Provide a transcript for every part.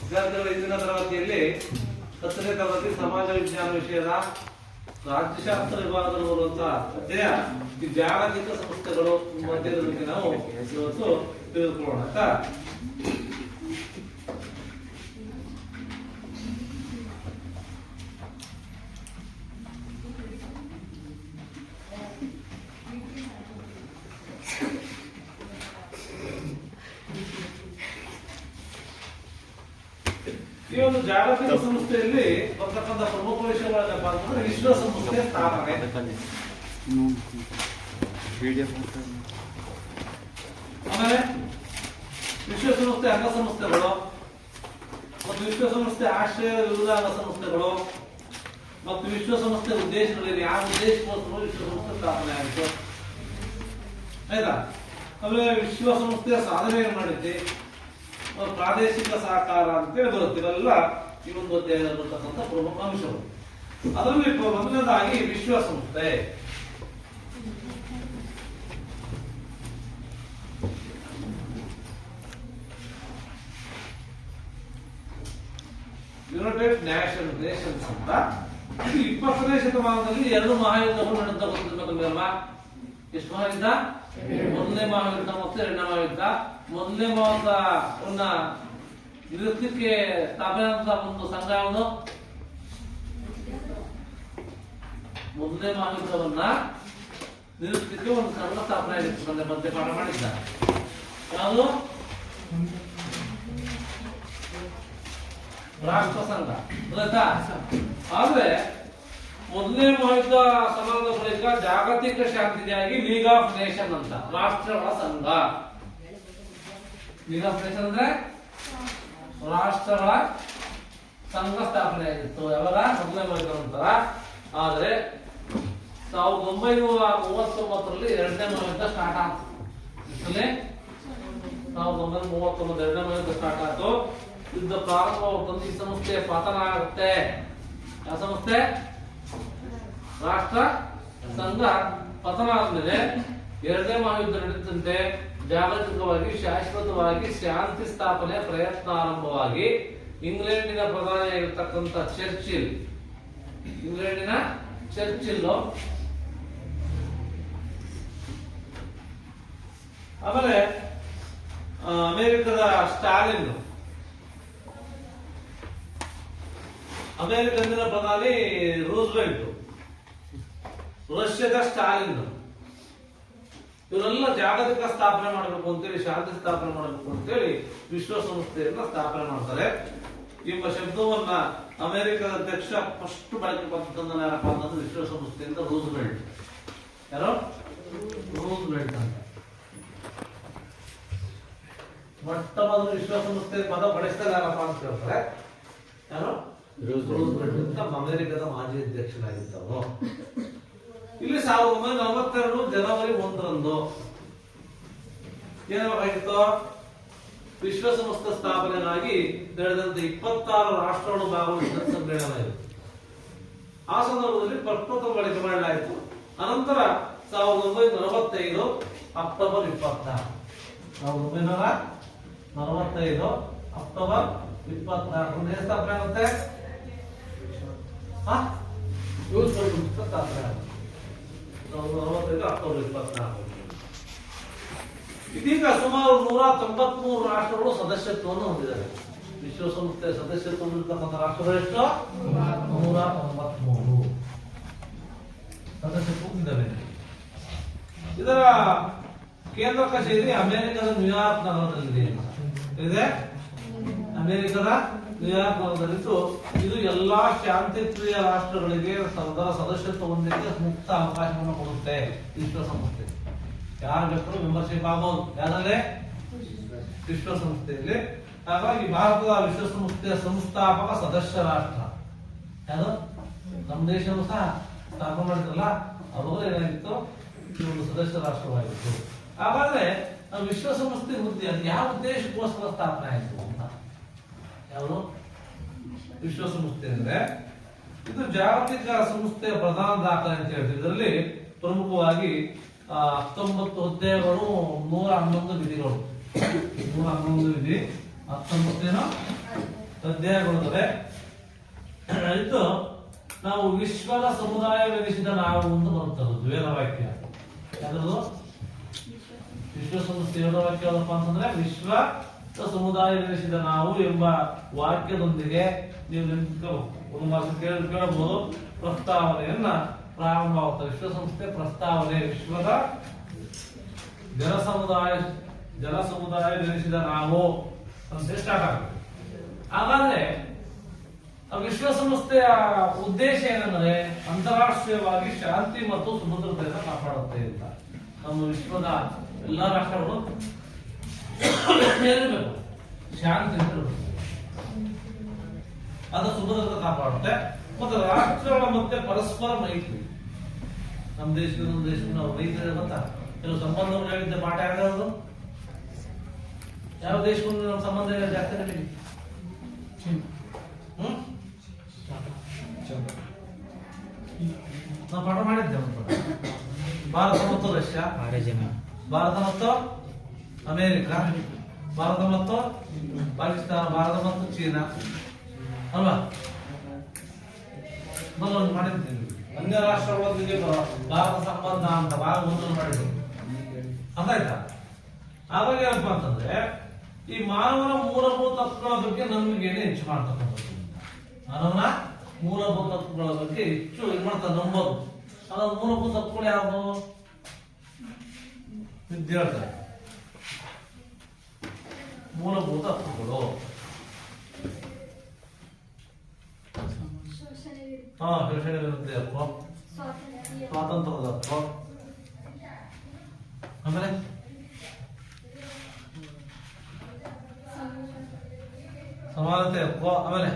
ವಿದ್ಯಾರ್ಥಿಗಳು ಇಂದಿನ ತರಗತಿಯಲ್ಲಿ 10ನೇ ತರಗತಿ ಸಮಾಜ ವಿಜ್ಞಾನ ವಿಷಯದ ರಾಜ್ಯಶಾಸ್ತ್ರ ವಿಭಾಗದಲ್ಲಿ ಬರುವಂತಹ ಅಧ್ಯಾಯ ಈ ಜಾಗತಿಕ ಸಂಸ್ಥೆಗಳು ಅಧ್ಯಾಯದ ಬಗ್ಗೆ ನಾವು ಇವತ್ತು ತಿಳಿದುಕೊಳ್ಳೋಣ ಆಯ್ತಾ. ಈ ಒಂದು ಜಾಗತಿಕ ಸಂಸ್ಥೆಯಲ್ಲಿ ಬರ್ತಕ್ಕಂಥ ಪ್ರಮುಖ ವಿಷಯಗಳೇನಪ್ಪ ಅಂತಂದ್ರೆ ವಿಶ್ವಸಂಸ್ಥೆ ಸ್ಥಾಪನೆ, ಆಮೇಲೆ ವಿಶ್ವಸಂಸ್ಥೆ ಅಂಗಸಂಸ್ಥೆಗಳು ಮತ್ತು ವಿಶ್ವಸಂಸ್ಥೆ ಆಶ್ರಯ ವಿವಿಧ ಅಂಗಸಂಸ್ಥೆಗಳು ಮತ್ತು ವಿಶ್ವಸಂಸ್ಥೆ ಉದ್ದೇಶಗಳೇನು, ಯಾವ ಉದ್ದೇಶಕ್ಕೋಸ್ಕರ ವಿಶ್ವಸಂಸ್ಥೆ ಸ್ಥಾಪನೆ ಆಯಿತು ಆಯ್ತಾ. ಆಮೇಲೆ ವಿಶ್ವಸಂಸ್ಥೆಯ ಸಾಧನೆ ಏನ್ ಮಾಡಿದ್ದೆ, ಪ್ರಾದೇಶಿಕ ಸಹಕಾರ ಅಂತೇಳಿ ಬರುತ್ತೆ. ಇವೆಲ್ಲ ಈ ಒಂದು ಅಧ್ಯಾಯದಲ್ಲಿ ಬರ್ತಕ್ಕಂಥ ಪ್ರಮುಖ ಅಂಶಗಳು. ಅದರಲ್ಲಿ ಮೊದಲನೇದಾಗಿ ವಿಶ್ವಸಂಸ್ಥೆ. ಯುನೈಟೆಡ್ ನೇಷನ್ಸ್ ಅಂತ. ಇದು 20ನೇ ಶತಮಾನದಲ್ಲಿ 2 ಮಹಾಯುದ್ಧಗಳು ನಡೆದ ಗೊತ್ತಿರಬೇಕಲ್ವಾ. ಎಷ್ಟು ಮಹಾಯುದ್ಧ? ಮೊದಲನೇ ಮಹಾಯುದ್ಧ ಮತ್ತು 2ನೇ ಮಹಾಯುದ್ಧ. ಮೊದಲನೇ ಮಹಾಯುದ್ಧವನ್ನ ನಿಲ್ಲಿಸಲಿಕ್ಕೆ ಸ್ಥಾಪನೆ ಅಂತ ಒಂದು ಸಂಘ ಯಾವುದು? ಮೊದಲನೇ ಮಹಾಯುದ್ಧವನ್ನ ನಿಲ್ಲಿಸಲಿಕ್ಕೆ ಒಂದು ಸಂಘ ಸ್ಥಾಪನೆ ಆಗಿತ್ತು. ಮೊನ್ನೆ ಮಧ್ಯೆ ಪಾಠ ಮಾಡಿದ್ದ ಯಾವುದು? ರಾಷ್ಟ್ರ ಸಂಘ. ಗೊತ್ತಾ? ಆದ್ರೆ ಮೊದಲನೇ ಮಹಾಯುದ್ಧ ಸಮಾನದ ಬಳಿಕ ಜಾಗತಿಕ ಶಾಂತಿಗಾಗಿ ಲೀಗ್ ಆಫ್ ನೇಷನ್ ಅಂತ ರಾಷ್ಟ್ರಗಳ ಸಂಘ. ಲೀಗ್ ಆಫ್ ನೇಷನ್ ಅಂದ್ರೆ ರಾಷ್ಟ್ರಗಳ ಸಂಘ ಸ್ಥಾಪನೆ ಆಗಿತ್ತು. ಯಾವಾಗ? ಮೊದಲನೇ ಮಹಾಯುದ್ಧ ನಂತರ. ಆದ್ರೆ 1939ರಲ್ಲಿ 2ನೇ ಮಹಾಯುದ್ಧ ಸ್ಟಾರ್ಟ್ ಆಯ್ತು. 1939 2ನೇ ಮಹಾಯುದ್ಧ ಸ್ಟಾರ್ಟ್ ಆಯ್ತು. ಯುದ್ಧ ಪ್ರಾರಂಭವಾಗುತ್ತದೆ. ಈ ಸಂಸ್ಥೆಯ ಪತನ ಆಗುತ್ತೆ. ಯಾವ ಸಂಸ್ಥೆ? ರಾಷ್ಟ್ರ ಸಂಘ ಪತನ ಆದ್ಮೇಲೆ 2ನೇ ಮಹಾಯುದ್ಧ ನಡೆದಂತೆ ಜಾಗತಿಕವಾಗಿ ಶಾಶ್ವತವಾಗಿ ಶಾಂತಿ ಸ್ಥಾಪನೆ ಪ್ರಯತ್ನ ಆರಂಭವಾಗಿ ಇಂಗ್ಲೆಂಡಿನ ಪ್ರಧಾನಿಯಾಗಿರ್ತಕ್ಕಂಥ ಚರ್ಚಿಲ್, ಆಮೇಲೆ ಅಮೆರಿಕದ ಸ್ಟಾಲಿನ್, ಅಮೆರಿಕದ ಪ್ರಧಾನಿ ರೂಸ್ವೆಲ್ಟ್, ರಷ್ಯಾದ ಸ್ಟಾಲಿನ್, ಇವರೆಲ್ಲ ಜಾಗತಿಕ ಸ್ಥಾಪನೆ ಮಾಡಬೇಕು ಅಂತೇಳಿ, ಶಾಂತಿ ಸ್ಥಾಪನೆ ಮಾಡಬೇಕು ಅಂತೇಳಿ ವಿಶ್ವಸಂಸ್ಥೆಯನ್ನ ಸ್ಥಾಪನೆ ಮಾಡ್ತಾರೆ. ಎಂಬ ಶಬ್ದವನ್ನ ಅಮೆರಿಕದ ಅಧ್ಯಕ್ಷ ಫಸ್ಟ್ ಬಳಕೆ ಬಂತಂದ್ರೆ ಯಾರಪ್ಪ ಅಂತಂದ್ರೆ ವಿಶ್ವಸಂಸ್ಥೆಯಿಂದ ರೂಸ್ವೆಲ್ಟ್. ಯಾರೋ ರೂಸ್ವೆಲ್ಟ್ ಅಂತ ಮೊಟ್ಟ ಮೊದಲು ವಿಶ್ವಸಂಸ್ಥೆ ಪದ ಬಳಸಿದಾಗ ಯಾರಪ್ಪ ಅಂತ ಹೇಳ್ತಾರೆ. ಯಾರೋ ರೂಸ್ವೆಲ್ಟ್ ಅಂತ ಅಮೆರಿಕದ ಮಾಜಿ ಅಧ್ಯಕ್ಷರಾಗಿದ್ದವರು. ಇಲ್ಲಿ 1942 ಜನವರಿ 1ರಂದು ಏನಾಗಿತ್ತು? ವಿಶ್ವಸಂಸ್ಥೆ ಸ್ಥಾಪನೆಗಾಗಿ ನಡೆದಂತೆ 26 ರಾಷ್ಟ್ರಗಳು ಭಾಗವಹಿಸಿದ ಸಮ್ಮೇಳನವಾಯಿತು. ಆ ಸಂದರ್ಭದಲ್ಲಿ ಪ್ರಪ್ರಥಮ ಬಳಕೆ ಮಾಡಲಾಯಿತು. ಅನಂತರ 1945 ಅಕ್ಟೋಬರ್ 24, 1945 ಅಕ್ಟೋಬರ್ 24 ಸ್ಥಾಪನೆ ಆಗುತ್ತೆ. ಸ್ಥಾಪನೆ ಆಗುತ್ತೆ 1945 ಅಕ್ಟೋಬರ್ 24. ಇದೀಗ ಸುಮಾರು 193 ರಾಷ್ಟ್ರಗಳು ಸದಸ್ಯತ್ವವನ್ನು ಹೊಂದಿದ್ದಾರೆ. ವಿಶ್ವಸಂಸ್ಥೆ ಸದಸ್ಯತ್ವ ಹೊಂದಿರತಕ್ಕಂಥ ರಾಷ್ಟ್ರಗಳು ಎಷ್ಟು? 193 ಸದಸ್ಯತ್ವ ಹೊಂದಿದ್ದಾರೆ. ಇದರ ಕೇಂದ್ರ ಕಚೇರಿ ಅಮೆರಿಕದ ನ್ಯೂಯಾರ್ಕ್ ನಗರದಲ್ಲಿದೆ. ಅಮೆರಿಕದ ನ್ಯೂಯಾರ್ಕ್ ನಗರದಲ್ಲಿದ್ದು ಇದು ಎಲ್ಲಾ ಶಾಂತಿಪ್ರಿಯ ರಾಷ್ಟ್ರಗಳಿಗೆ ಸದಸ್ಯತ್ವ ಹೊಂದಲಿಕ್ಕೆ ಮುಕ್ತ ಅವಕಾಶವನ್ನು ಕೊಡುತ್ತೆ ವಿಶ್ವಸಂಸ್ಥೆ. ಯಾರು ಬೇಕಾದ್ರೂ ಮೆಂಬರ್ಶಿಪ್ ಆಗಬಹುದು. ಯಾಕಂದ್ರೆ ವಿಶ್ವಸಂಸ್ಥೆಯಲ್ಲಿ. ಹಾಗಾಗಿ ಭಾರತದ ವಿಶ್ವಸಂಸ್ಥೆಯ ಸಂಸ್ಥಾಪಕ ಸದಸ್ಯ ರಾಷ್ಟ್ರ ಯಾರು? ನಮ್ಮ ದೇಶವು ಸಹ ಸ್ಥಾಪನೆ ಮಾಡಿದ್ರಲ್ಲ, ಅವರು ಏನಾಗಿತ್ತು? ಈ ಒಂದು ಸದಸ್ಯ ರಾಷ್ಟ್ರವಾಗಿತ್ತು. ಹಾಗಾದ್ರೆ ವಿಶ್ವಸಂಸ್ಥೆ ಹುದ್ದೆ ಅದು ಯಾವ ಉದ್ದೇಶಕ್ಕೋಸ್ಕರ ಸ್ಥಾಪನೆ ಆಯಿತು ಅಂತ? ಯಾವುದು ವಿಶ್ವಸಂಸ್ಥೆ ಅಂದ್ರೆ ಇದು ಜಾಗತಿಕ ಸಂಸ್ಥೆಯ ಪ್ರಧಾನ ದಾಖಲೆ ಅಂತ ಹೇಳ್ತೀವಿ. ಇದರಲ್ಲಿ ಪ್ರಮುಖವಾಗಿ 19 ಹುದ್ದೆಗಳು, 111 ವಿಧಿಗಳು. 111 ವಿಧಿ, 19 ಅಧ್ಯಾಯಗೊಳ್ಳುತ್ತದೆ. ಇದು ನಾವು ವಿಶ್ವದ ಸಮುದಾಯವೆನಿಸಿದ ನಾವು ಅಂತ ಬರುತ್ತದೆ ವೇದ ವಾಕ್ಯ. ಯಾವ್ದು ವಿಶ್ವಸಂಸ್ಥೆ ವೇದ ವಾಕ್ಯ ಯಾವ್ದಪ್ಪ ಅಂತಂದ್ರೆ ವಿಶ್ವ ಸಮುದಾಯವೆನಿಸಿದ ನಾವು ಎಂಬ ವಾಕ್ಯದೊಂದಿಗೆ ನೀವು ನೆನಪಿಟ್ಕೋಬೇಕು. ಒಂದು ಮಾಸ ಕೇಳಬಹುದು. ಪ್ರಸ್ತಾವನೆಯನ್ನ ಪ್ರಾರಂಭವಾಗುತ್ತದೆ. ವಿಶ್ವಸಂಸ್ಥೆ ಪ್ರಸ್ತಾವನೆ ವಿಶ್ವದ ಜನ ಸಮುದಾಯವೆನಿಸಿದ ನಾವು ಅಂತ ಸ್ಟಾರ್ಟ್ ಆಗುತ್ತೆ. ಹಾಗಾದ್ರೆ ವಿಶ್ವಸಂಸ್ಥೆಯ ಉದ್ದೇಶ ಏನಂದ್ರೆ ಅಂತಾರಾಷ್ಟ್ರೀಯವಾಗಿ ಶಾಂತಿ ಮತ್ತು ಸುಭದ್ರತೆಯನ್ನು ಕಾಪಾಡುತ್ತೆ ಅಂತ. ನಮ್ಮ ವಿಶ್ವದ ಎಲ್ಲಾ ರಾಷ್ಟ್ರಗಳು ಇರಬೇಕು, ಶಾಂತಿ ಇರಬೇಕು, ಅದು ಸುಭದ್ರತೆ ಕಾಪಾಡುತ್ತೆ. ಮತ್ತು ರಾಷ್ಟ್ರಗಳ ಮಧ್ಯೆ ಪರಸ್ಪರ ಮೈತ್ರಿ. ನಮ್ಮ ದೇಶದ ನಮ್ಮ ದೇಶದ ನಾವು ಮೈತ್ರಿ ಗೊತ್ತಾ? ಕೆಲವು ಸಂಬಂಧಗಳು ಹೇಳಿದ್ದೆ ಪಾಠ ಯಾವ್ದು? ಯಾವ ದೇಶಕ್ಕೂ ನಮ್ಮ ಸಂಬಂಧ ಜಾಸ್ತಿ ನಡೀಲಿ. ನಾವು ಪಾಠ ಮಾಡಿದ್ದೆ ಭಾರತ ಮತ್ತು ರಷ್ಯಾ, ಭಾರತ ಮತ್ತು ಅಮೇರಿಕ, ಭಾರತ ಮತ್ತು ಪಾಕಿಸ್ತಾನ, ಭಾರತ ಮತ್ತು ಚೀನಾ ಅಲ್ವಾ? ಮೊದಲು ಮಾಡಿದ್ದೀನಿ. ಅನ್ಯ ರಾಷ್ಟ್ರಗಳೊಂದಿಗೆ ಭಾರತ ಸಂಬಂಧ ಅಂತ ಭಾಗ ಮೊದಲು ಮಾಡಿದ್ರು. ಅದಾಯ್ತಾ? ಆವಾಗ ಏನಪ್ಪಾ ಅಂತಂದ್ರೆ ಈ ಮಾನವನ ಮೂಲಭೂತ ಹಕ್ಕುಗಳ ಬಗ್ಗೆ ನಂಬಿಕೆಯನ್ನು ಹೆಚ್ಚು ಮಾಡ್ತಕ್ಕಂಥದ್ದು. ಮಾನವನ ಮೂಲಭೂತ ಹಕ್ಕುಗಳ ಬಗ್ಗೆ ಹೆಚ್ಚು ಏನ್ ಮಾಡ್ತಾರೆ, ನಂಬೋದು. ಅದ್ರ ಮೂಲಭೂತ ಹಕ್ಕುಗಳು ಯಾವುದು? ವಿದ್ಯಾರ್ಥಿ ಮೂಲಭೂತ ಹಕ್ಕುಗಳು. ಶೋಷಣೆ ವಿರುದ್ಧ ಹಕ್ಕು, ಸ್ವಾತಂತ್ರ್ಯದ ಹಕ್ಕು, ಆಮೇಲೆ ಸಮಾನತೆ ಹಕ್ಕು, ಆಮೇಲೆ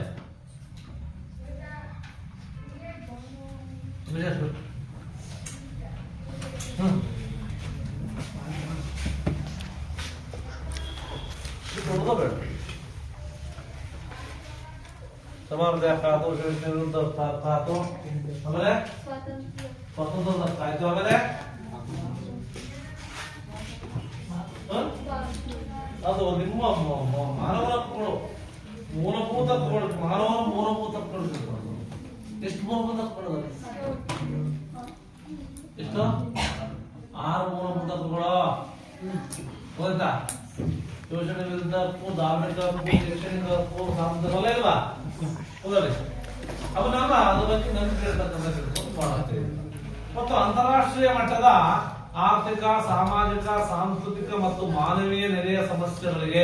ಸಮಾನತೆ ಹಕ್ಕಾತು, ಶೋಷಣೆ ವಿರುದ್ಧ ಹಕ್ಕಾತು, ಆಮೇಲೆ ಸ್ವಾತಂತ್ರ್ಯದ ಹಕ್ಕಾಯ್ತು, ಆಮೇಲೆ ಅದು ನಿಮ್ಮ ಮಾನವ ಹಕ್ಕುಗಳು, ಮೂಲಭೂತ ಹಕ್ಕುಗಳು. ಮಾನವ ಮೂಲಭೂತ ಹಕ್ಕುಗಳು ಎಷ್ಟು ಮೂಲಭೂತ ಹಕ್ಕುಗಳು? ಎಷ್ಟು? 6 ಮೂಲಭೂತ ಹಕ್ಕುಗಳು. ಗೊತ್ತಾ? ಶೋಷಣೆ ವಿರುದ್ಧ ಹಕ್ಕು, ಧಾರ್ಮಿಕ ಹಕ್ಕು, ಶೈಕ್ಷಣಿಕ ಹಕ್ಕು, ಸಾಂಸ್ಕೃತಿಕ ಇಲ್ವಾ? ಹೌದಲ್ಲ? ಅವನ್ನೆಲ್ಲ ಅದ್ರ ಬಗ್ಗೆ ನಂಬಿಕೆ ಇರ್ತಕ್ಕಂಥ ಕೆಲಸ ಮಾಡುತ್ತೇವೆ. ಮತ್ತು ಅಂತಾರಾಷ್ಟ್ರೀಯ ಮಟ್ಟದ ಆರ್ಥಿಕ, ಸಾಮಾಜಿಕ, ಸಾಂಸ್ಕೃತಿಕ ಮತ್ತು ಮಾನವೀಯ ನೆಲೆಯ ಸಮಸ್ಯೆಗಳಿಗೆ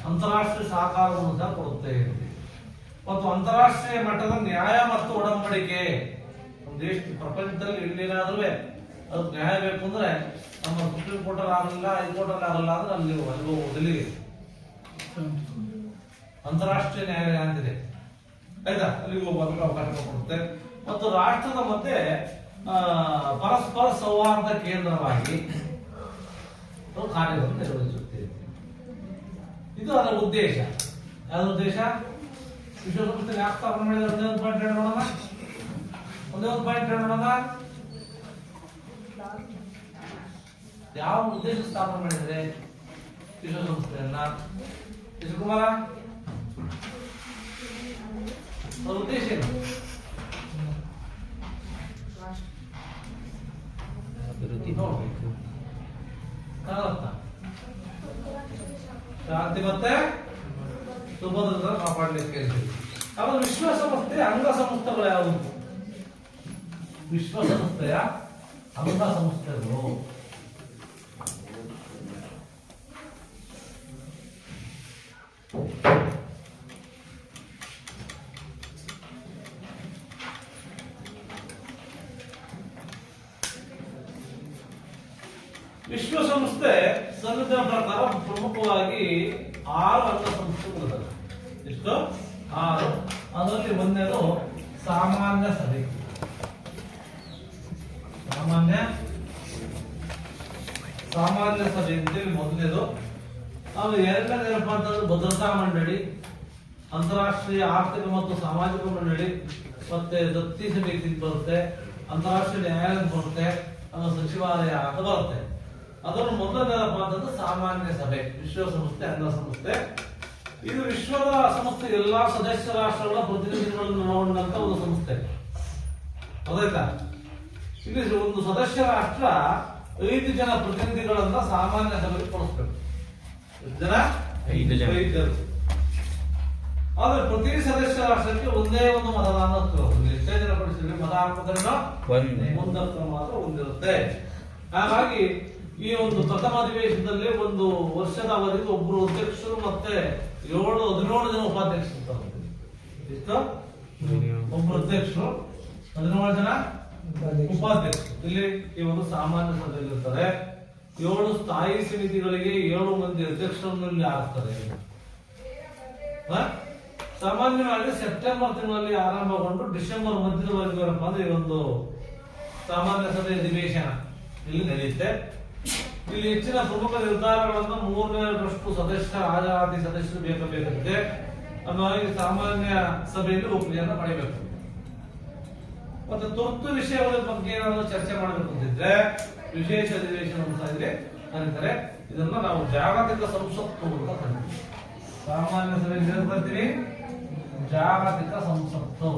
ಅಂತಾರಾಷ್ಟ್ರೀಯ ಸಹಕಾರವನ್ನು ಸಹ ಕೊಡುತ್ತೆ. ಮತ್ತು ಅಂತಾರಾಷ್ಟ್ರೀಯ ಮಟ್ಟದ ನ್ಯಾಯ ಮತ್ತು ಒಡಂಬಡಿಕೆ. ನಮ್ಮ ದೇಶ ಪ್ರಪಂಚದಲ್ಲಿ ಎಲ್ಲಿನಾದ್ರೂ ಅದಕ್ಕೆ ನ್ಯಾಯ ಬೇಕು ಅಂದ್ರೆ ನಮ್ಮ ಸುಪ್ರೀಂ ಕೋರ್ಟ್ ಅಲ್ಲಿ ಆಗಲಿಲ್ಲ, ಹೈಕೋರ್ಟ್ ಅಲ್ಲಿ ಆಗಲ್ಲ ಅಂದ್ರೆ ಅಲ್ಲಿ ಡೆಲ್ಲಿಗೆ ಅಂತಾರಾಷ್ಟ್ರೀಯ ನ್ಯಾಯಾಲಯ ಅಂತಿದೆ, ಆಯ್ತಾ? ಅಲ್ಲಿಗೆ ಹೋಗೋದಕ್ಕೆ ಅವಕಾಶ ಕೊಡುತ್ತೆ. ಮತ್ತು ರಾಷ್ಟ್ರದ ಮಧ್ಯೆ ಪರಸ್ಪರ ಸೌಹಾರ್ದ ಕೇಂದ್ರವಾಗಿ ಕಾರ್ಯವನ್ನು ನಿರ್ವಹಿಸುತ್ತೇವೆ. ಇದು ಅದರ ಉದ್ದೇಶ. ಯಾವ್ದು ಉದ್ದೇಶ? ವಿಶ್ವಸಂಸ್ಥೆ ಯಾಕೆ ಸ್ಥಾಪನೆ ಮಾಡಿದ್ರೆ ಒಂದೇ ಒಂದು ಪಾಯಿಂಟ್ ನೋಡೋಣ. ಯಾವ ಉದ್ದೇಶ ಸ್ಥಾಪನೆ ಮಾಡಿದ್ರೆ ವಿಶ್ವಸಂಸ್ಥೆಯನ್ನ? ಕುಮಾರ, ಅದರ ಉದ್ದೇಶ ಏನು? ಶಾಂತಿ ಮತ್ತೆ ಸುಭದ್ರತೆ ಕಾಪಾಡಲಿಕ್ಕೆ. ಆಮೇಲೆ ವಿಶ್ವಸಂಸ್ಥೆಯ ಅಂಗಸಂಸ್ಥೆಗಳು ಯಾವುವು? ವಿಶ್ವಸಂಸ್ಥೆಯ ಅಂಗಸಂಸ್ಥೆಗಳು ವಿಶ್ವಸಂಸ್ಥೆ ಸಂವಿಧಾನ ಪ್ರಕಾರ ಪ್ರಮುಖವಾಗಿ 6 ಅಂಗಸಂಸ್ಥೆಗಳಿವೆ. ಎಷ್ಟು? 6. ಅದರಲ್ಲಿ ಒಂದನೇದು ಸಾಮಾನ್ಯ ಸಭೆ. ಸಾಮಾನ್ಯ ಸಭೆ ಅಂತೇಳಿ ಮೊದಲನೇದು. ಆಮೇಲೆ ಎರಡನೇದೇನಪ್ಪ ಅಂತಂದ್ರೆ ಭದ್ರತಾ ಮಂಡಳಿ, ಅಂತಾರಾಷ್ಟ್ರೀಯ ಆರ್ಥಿಕ ಮತ್ತು ಸಾಮಾಜಿಕ ಮಂಡಳಿ, ಮತ್ತೆ ದತ್ತಿ ಸಮಿತಿ ಬರುತ್ತೆ, ಅಂತಾರಾಷ್ಟ್ರೀಯ ನ್ಯಾಯಾಲಯ ಬರುತ್ತೆ, ಸಚಿವಾಲಯ ಅಂತ ಬರುತ್ತೆ. ಅದನ್ನು ಮೊದಲನೇದಪ್ಪ ಅಂತಂದ್ರೆ ಸಾಮಾನ್ಯ ಸಭೆ, ವಿಶ್ವಸಂಸ್ಥೆ ಅಂಗಸಂಸ್ಥೆ. ಇದು ವಿಶ್ವದ ಸಂಸ್ಥೆ ಎಲ್ಲಾ ಸದಸ್ಯ ರಾಷ್ಟ್ರಗಳ ಪ್ರತಿನಿಧಿಗಳನ್ನು ಒಳಗೊಂಡಂತ ಒಂದು ಸಂಸ್ಥೆ. ಹೌದಾಯ್ತಾ? ಇಲ್ಲಿ ಒಂದು ಸದಸ್ಯ ರಾಷ್ಟ್ರ 5 ಜನ ಪ್ರತಿನಿಧಿಗಳನ್ನ ಸಾಮಾನ್ಯ ಸಭೆಗೆ ಕಳಿಸ್ಬೇಕು. 5 ಜನ. ಆದ್ರೆ ಪ್ರತಿ ಸದಸ್ಯ ರಾಷ್ಟ್ರಕ್ಕೆ ಒಂದೇ ಒಂದು ಮತದಾನ ಹಕ್ಕಿರುತ್ತೆ. ಎಷ್ಟೇ ಜನ ಪಡಿಸಿದ್ರೆ ಮತ ಹಾಕೋದ್ರಿಂದ ಒಂದಕ್ಕೆ ಮಾತ್ರ ಹೊಂದಿರುತ್ತೆ. ಹಾಗಾಗಿ ಈ ಒಂದು ಪ್ರಥಮ ಅಧಿವೇಶನದಲ್ಲಿ ಒಂದು ವರ್ಷದ ಅವಧಿಗೆ ಒಬ್ಬರು ಅಧ್ಯಕ್ಷರು ಮತ್ತೆ 17 ಜನ ಉಪಾಧ್ಯಕ್ಷರು ಇರ್ತಾರೆ. ಎಷ್ಟು? ಒಬ್ಬರು ಅಧ್ಯಕ್ಷರು, 17 ಜನ ಉಪಾಧ್ಯಕ್ಷರು. ಇಲ್ಲಿ ಈ ಒಂದು ಸಾಮಾನ್ಯ ಸಭೆಯಲ್ಲಿ ಇರ್ತಾರೆ. 7 ಸ್ಥಾಯಿ ಸಮಿತಿಗಳಿಗೆ 7 ಮಂದಿ ಅಧ್ಯಕ್ಷರನ್ನು ಇಲ್ಲಿ ಹಾಕ್ತಾರೆ. ಸಾಮಾನ್ಯವಾಗಿ ಸೆಪ್ಟೆಂಬರ್ ತಿಂಗಳಲ್ಲಿ ಆರಂಭಗೊಂಡು ಡಿಸೆಂಬರ್ ಮಧ್ಯದವರೆಗೂ ಏನಪ್ಪಾ ಅಂದ್ರೆ ಈ ಒಂದು ಸಾಮಾನ್ಯ ಸಭೆ ಅಧಿವೇಶನ ಇಲ್ಲಿ ನಡೆಯುತ್ತೆ. ಇಲ್ಲಿ ಹೆಚ್ಚಿನ ಪ್ರಮುಖ ನಿರ್ಧಾರಗಳನ್ನು 3/4 ಸದಸ್ಯ ಹಾಜರಾತಿ ಸದಸ್ಯರು ಬೇಕಾಗುತ್ತೆ ಅನ್ನೋ ಸಾಮಾನ್ಯ ಸಭೆಯಲ್ಲಿ ಒಪ್ಪಿಗೆಯನ್ನು ಪಡೆಯಬೇಕು. ಮತ್ತೆ ತುರ್ತು ವಿಷಯಗಳ ಬಗ್ಗೆ ಏನಾದರೂ ಚರ್ಚೆ ಮಾಡಬೇಕು ಅಂತಿದ್ರೆ ವಿಶೇಷ ಅಧಿವೇಶನ ಅಂತ ಇದೆ ಅಂತಾರೆ. ಇದನ್ನ ನಾವು ಜಾಗತಿಕ ಸಂಸತ್ತು ಅಂತ ಕರಿತೀವಿ. ಸಾಮಾನ್ಯ ಸಭೆಯಲ್ಲಿ ಏನು ಕರಿತೀವಿ? ಜಾಗತಿಕ ಸಂಸತ್ತು.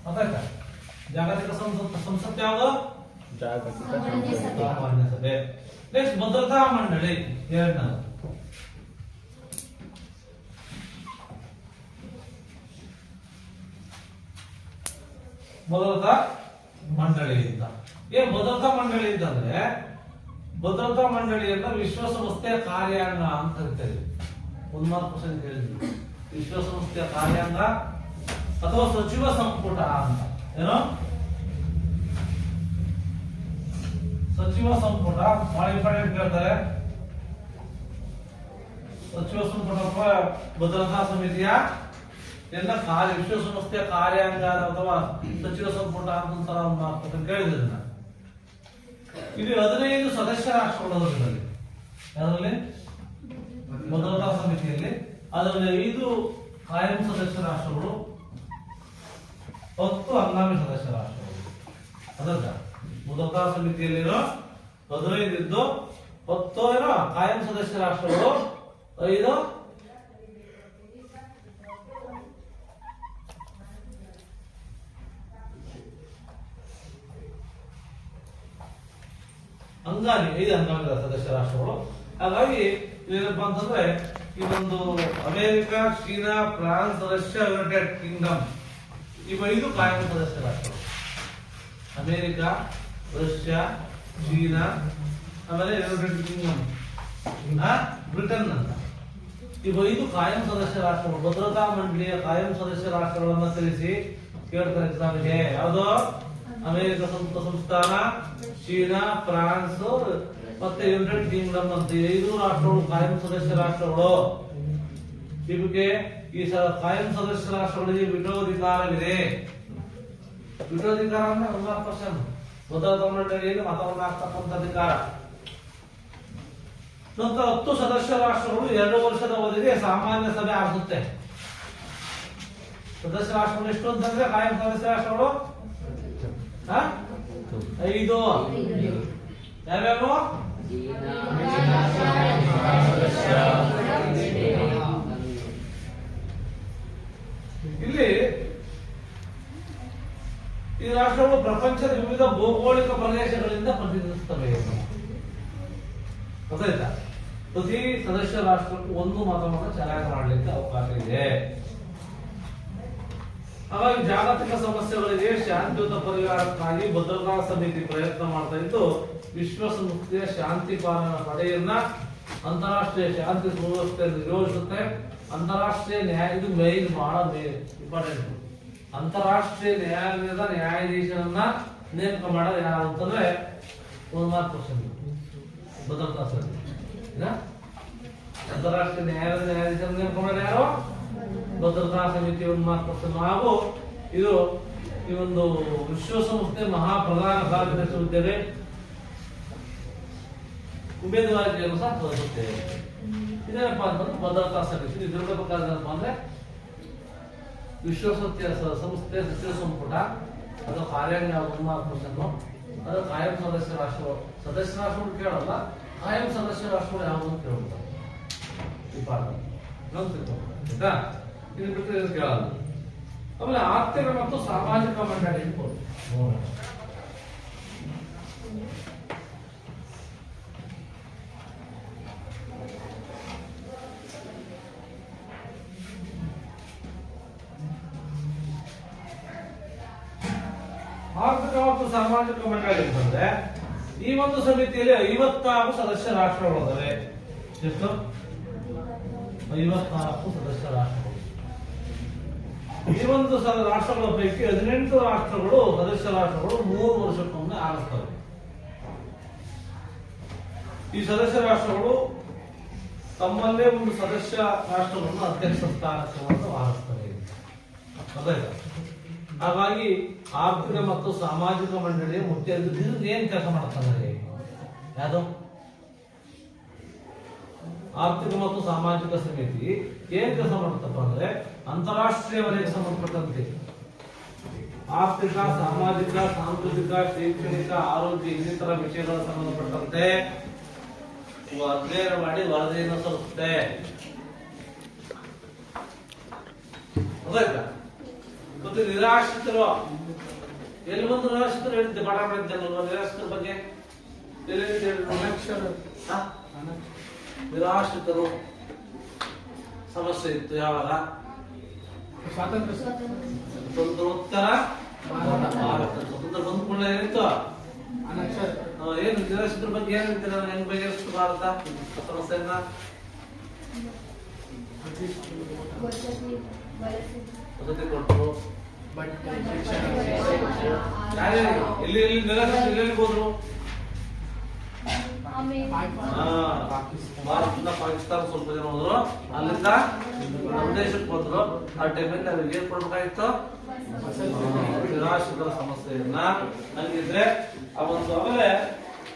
ಅದಾಯ್ತಾ? ಜಾಗತಿಕ ಸಂಸತ್ತು ಯಾವುದು? ಸಾಮಾನ್ಯ ಸಭೆ. ನೆಕ್ಸ್ಟ್ ಭದ್ರತಾ ಮಂಡಳಿ, ಎರಡನೇದು. ಭದ್ರತಾ ಮಂಡಳಿ ಅಂತ ಏನ್ ಭದ್ರತಾ ಮಂಡಳಿ ಅಂತಂದ್ರೆ ಭದ್ರತಾ ಮಂಡಳಿಯನ್ನ ವಿಶ್ವಸಂಸ್ಥೆಯ ಕಾರ್ಯಾಂಗ ಅಂತ ಕರಿತಾರೆ. 1% ಹೇಳಿದ್ವಿ. ವಿಶ್ವಸಂಸ್ಥೆಯ ಕಾರ್ಯಾಂಗ ಅಥವಾ ಸಚಿವ ಸಂಪುಟ ಅಂತ. ಏನೋ ಸಚಿವ ಸಂಪುಟ ಬಹಳ ಇಂಪಾರ್ಟೆಂಟ್ ಹೇಳ್ತಾರೆ. ಸಚಿವ ಸಂಪುಟ ಅಥವಾ ಭದ್ರತಾ ಸಮಿತಿಯ ಎಲ್ಲ ವಿಶ್ವಸಂಸ್ಥೆಯ ಕಾರ್ಯಾಂಗ ಅಥವಾ ಸಚಿವ ಸಂಪುಟ ಅಂತ ಕೇಳಿದ್ರೆ ಇಲ್ಲಿ 15 ಸದಸ್ಯ ರಾಷ್ಟ್ರಗಳು ಅದರಲ್ಲಿ ಭದ್ರತಾ ಸಮಿತಿಯಲ್ಲಿ. ಅದರಲ್ಲಿ 5 ಕಾಯಂ ಸದಸ್ಯ ರಾಷ್ಟ್ರಗಳು, 10 ಹಂಗಾಮಿ ಸದಸ್ಯ ರಾಷ್ಟ್ರಗಳು. ಅದಲ್ಲ ಭದ್ರತಾ ಸಮಿತಿಯಲ್ಲಿರೋ 15 ಇದ್ದು 10 ಏನೋ ಕಾಯಂ ಸದಸ್ಯ ರಾಷ್ಟ್ರಗಳು, 5 ಹಂಗಾಮಿ 5 ಹಂಗಾಮಿ ಸದಸ್ಯ ರಾಷ್ಟ್ರಗಳು. ಹಾಗಾಗಿ ಏನಪ್ಪಾ ಅಂತಂದ್ರೆ ಈ ಒಂದು America, China, France, Russia, United Kingdom ಇವು 5 ಕಾಯಂ ಸದಸ್ಯ ರಾಷ್ಟ್ರಗಳು. ಅಮೆರಿಕ, ರಷ್ಯಾ, ಚೀನಾ, ಆಮೇಲೆ ಯುನೈಟೆಡ್ ಕಿಂಗ್ಡಮ್, ಬ್ರಿಟನ್ ಅಂತ ಇವು 5 ಕಾಯಂ ಸದಸ್ಯ ರಾಷ್ಟ್ರಗಳು. ಭದ್ರತಾ ಮಂಡಳಿಯ ಕಾಯಂ ಸದಸ್ಯ ರಾಷ್ಟ್ರಗಳನ್ನ ತಿಳಿಸಿ ಕೇಳ್ತಾರೆ ಎಕ್ಸಾಮ್ಗೆ. ಯಾವುದು? ಅಮೆರಿಕ ಸಂಸ್ಥಾನ, ಚೀನಾ, ಫ್ರಾನ್ಸ್ ಮತ್ತೆ ಯುನೈಟೆಡ್ ಕಿಂಗ್ಡಮ್ ಅಂತ 5 ರಾಷ್ಟ್ರಗಳು ಕಾಯಂ ಸದಸ್ಯ ರಾಷ್ಟ್ರಗಳು. ಇವಕ್ಕೆ ಈ ಕಾಯಂ ಸದಸ್ಯ ರಾಷ್ಟ್ರಗಳಿಗೆ ವಿಟೋಧಿಕಾರವಿದೆ. ವಿಟೋಧಿಕಾರ ಅಂದ್ರೆ 1% ಭದ್ರತಾ ಮಂಡಳಿಯಲ್ಲಿ ಮತವನ್ನು ಹಾಕ್ತಕ್ಕಂಥ ಅಧಿಕಾರ. ನಂತರ 10 ಸದಸ್ಯ ರಾಷ್ಟ್ರಗಳು 2 ವರ್ಷದ ಅವಧಿಗೆ ಸಾಮಾನ್ಯ ಸಭೆ ಆಗುತ್ತೆ. ಸದಸ್ಯ ರಾಷ್ಟ್ರಗಳು ಎಷ್ಟು ಅಂತಂದ್ರೆ ಕಾಯಂ ಸದಸ್ಯ ರಾಷ್ಟ್ರಗಳು 5. ಯಾವ್ಯಾವ? ಇಲ್ಲಿ ಈ ರಾಷ್ಟ್ರಗಳು ಪ್ರಪಂಚದ ವಿವಿಧ ಭೌಗೋಳಿಕ ಪ್ರದೇಶಗಳಿಂದ ಪ್ರತಿನಿಧಿಸುತ್ತವೆ. ಗೊತ್ತಾಯ್ತಾ? ಪ್ರತಿ ಸದಸ್ಯ ರಾಷ್ಟ್ರಕ್ಕೂ 1 ಮತವನ್ನು ಚಲಾವಣೆ ಮಾಡಲಿಕ್ಕೆ ಅವಕಾಶ ಇದೆ. ಹಾಗಾಗಿ ಜಾಗತಿಕ ಸಮಸ್ಯೆಗಳಿಗೆ ಶಾಂತಿಯುತ ಪರಿಹಾರಕ್ಕಾಗಿ ಭದ್ರತಾ ಸಮಿತಿ ಪ್ರಯತ್ನ ಮಾಡ್ತಾ ಇದ್ದು ವಿಶ್ವಸಂಸ್ಥೆಯ ಶಾಂತಿ ಪಾಲನಾ ಪಡೆಯನ್ನ ಅಂತಾರಾಷ್ಟ್ರೀಯ ಶಾಂತಿ ಸುವ್ಯವಸ್ಥೆ ನಿರ್ವಹಿಸುತ್ತೆ. ಅಂತಾರಾಷ್ಟ್ರೀಯ ನ್ಯಾಯ ಇದು ಮೇನ್ ಬಹಳ ಇಂಪಾರ್ಟೆಂಟ್. ಅಂತಾರಾಷ್ಟ್ರೀಯ ನ್ಯಾಯಾಲಯದ ನ್ಯಾಯಾಧೀಶರನ್ನ ನೇಮಕ ಮಾಡೋದು ಯಾರು ಅಂತಂದ್ರೆ 1% ಭದ್ರತಾ ಸಮಿತಿ. ಅಂತಾರಾಷ್ಟ್ರೀಯ ನ್ಯಾಯಾಲಯದ ನ್ಯಾಯಾಧೀಶರನ್ನ ನೇಮಕ ಮಾಡೋದು ಯಾರು? ಭದ್ರತಾ ಸಮಿತಿ 1% ಹಾಗೂ ಇದು ಈ ಒಂದು ವಿಶ್ವಸಂಸ್ಥೆ ಮಹಾಪ್ರಧಾನ ಕಾರ್ಯದರ್ಶಿ ಹುದ್ದೆಗೆ ಉಮೇದುವಾರಿಕೆಯನ್ನು ಸಹ ತೋರಿಸುತ್ತೇವೆ. ಇದೇನಪ್ಪ ಅಂತಂದ್ರೆ ಭದ್ರತಾ ಸಮಿತಿ ಇದಿರಬೇಕಾದಂತ ಅಂದ್ರೆ ವಿಶ್ವಸಂಸ್ಥೆಯ ಸಂಸ್ಥೆ ಸಚಿವ ಸಂಪುಟ ಅದು ಕಾರ್ಯಾಂಗ 1% ಅದು ಕಾಯಂ ಸದಸ್ಯ ರಾಷ್ಟ್ರಗಳು. ಸದಸ್ಯ ರಾಷ್ಟ್ರಗಳು ಕೇಳಲ್ಲ, ಕಾಯಂ ಸದಸ್ಯ ರಾಷ್ಟ್ರಗಳು ಯಾವುದು ಅಂತ ಕೇಳ್ತಾರೆ ಈ ಪಾಠ ಆಯ್ತಾ. ಇದು ಬಿಟ್ಟರೆ ಇದು ಕೇಳಲ್ಲ. ಆಮೇಲೆ ಆರ್ಥಿಕ ಮತ್ತು ಸಾಮಾಜಿಕ ಮಂಡಳಿ ನೋಡೋಣ. ಆರ್ಥಿಕ ಮತ್ತು ಸಾಮಾಜಿಕ ಮಂಡಳಿ ಅಂತಂದ್ರೆ ಈ ಒಂದು ಸಮಿತಿಯಲ್ಲಿ 56 ಸದಸ್ಯ ರಾಷ್ಟ್ರಗಳು ಇದಾವೆ. ಎಷ್ಟು? 54 ಸದಸ್ಯ ರಾಷ್ಟ್ರಗಳು. ಈ ಒಂದು ರಾಷ್ಟ್ರಗಳ ಪೈಕಿ 18 ರಾಷ್ಟ್ರಗಳು ಸದಸ್ಯ ರಾಷ್ಟ್ರಗಳು 3 ವರ್ಷಕ್ಕೊಮ್ಮೆ ಆರಿಸ್ತವೆ. ಈ ಸದಸ್ಯ ರಾಷ್ಟ್ರಗಳು ತಮ್ಮಲ್ಲೇ ಒಂದು ಸದಸ್ಯ ರಾಷ್ಟ್ರವನ್ನು ಅಧ್ಯಕ್ಷ ಸ್ಥಾನಕ್ಕೆ ಆರಿಸ್ತವೆ. ಹಾಗಾಗಿ ಆರ್ಥಿಕ ಮತ್ತು ಸಾಮಾಜಿಕ ಮಂಡಳಿಯ ಮುಖ್ಯ ಏನ್ ಕೆಲಸ ಮಾಡ್ತಾರೆ? ಯಾವುದು? ಆರ್ಥಿಕ ಮತ್ತು ಸಾಮಾಜಿಕ ಸಮಿತಿ ಏನ್ ಕೆಲಸ ಮಾಡುತ್ತಪ್ಪ ಅಂದ್ರೆ ಅಂತಾರಾಷ್ಟ್ರೀಯ ವಲಯಕ್ಕೆ ಸಂಬಂಧಪಟ್ಟಂತೆ ಆರ್ಥಿಕ, ಸಾಮಾಜಿಕ, ಸಾಂಸ್ಕೃತಿಕ, ಶೈಕ್ಷಣಿಕ, ಆರೋಗ್ಯ ಇನ್ನಿತರ ವಿಷಯಗಳ ಸಂಬಂಧಪಟ್ಟಂತೆ ಅಧ್ಯಯನ ಮಾಡಿ ವರದಿಯನ್ನು ಸಲ್ಲಿಸುತ್ತೆ. ಮತ್ತು ನಿರಾಶ್ರಿತರು ಎಲ್ಲಿ ಬಂದು ನಿರಾಶ್ರಿತರು ಹೇಳಿದ್ದೆ ಪಾಠ ಮಾಡಿದ್ದಲ್ಲ. ನಿರಾಶ್ರಿತರ ಬಗ್ಗೆ ನಿರಾಶ್ರಿತರು ಸಮಸ್ಯೆ ಇತ್ತು ಯಾವಾಗ? ಸ್ವತಂತ್ರೋತ್ತರ ಸ್ವತಂತ್ರ ಬಂದ್ಕೊಂಡ ಏನಿತ್ತು? ಏನು ನಿರಾಶ್ರಿತರ ಬಗ್ಗೆ ಏನ್ ಹೇಳ್ತೀರ? ಹೆಂಗ್ ಬಗೆಹರಿಸ್ತು ಭಾರತ ಸಮಸ್ಯೆಯನ್ನ? ವಸತಿ ಕೊಟ್ಟರು. ಎಲ್ಲಿ ಎಲ್ಲೆಲ್ಲಿ ಹೋದ್ರು? ಭಾರತದಿಂದ ಪಾಕಿಸ್ತಾನ ಸ್ವಲ್ಪ ಜನ ಹೋದ್ರು, ಅಲ್ಲಿಂದ ನಮ್ಮ ದೇಶಕ್ಕೆ ಬಂದ್ರು. ಆ ಟೈಮಲ್ಲಿ ಅವ್ರಿಗೆ ಏನ್ ಕೊಡ್ಬೇಕಾಗಿತ್ತು? ನಿರಾಶ್ರಿತರ ಸಮಸ್ಯೆಯನ್ನ. ಹಂಗಿದ್ರೆ ಆ ಒಂದು ಆಮೇಲೆ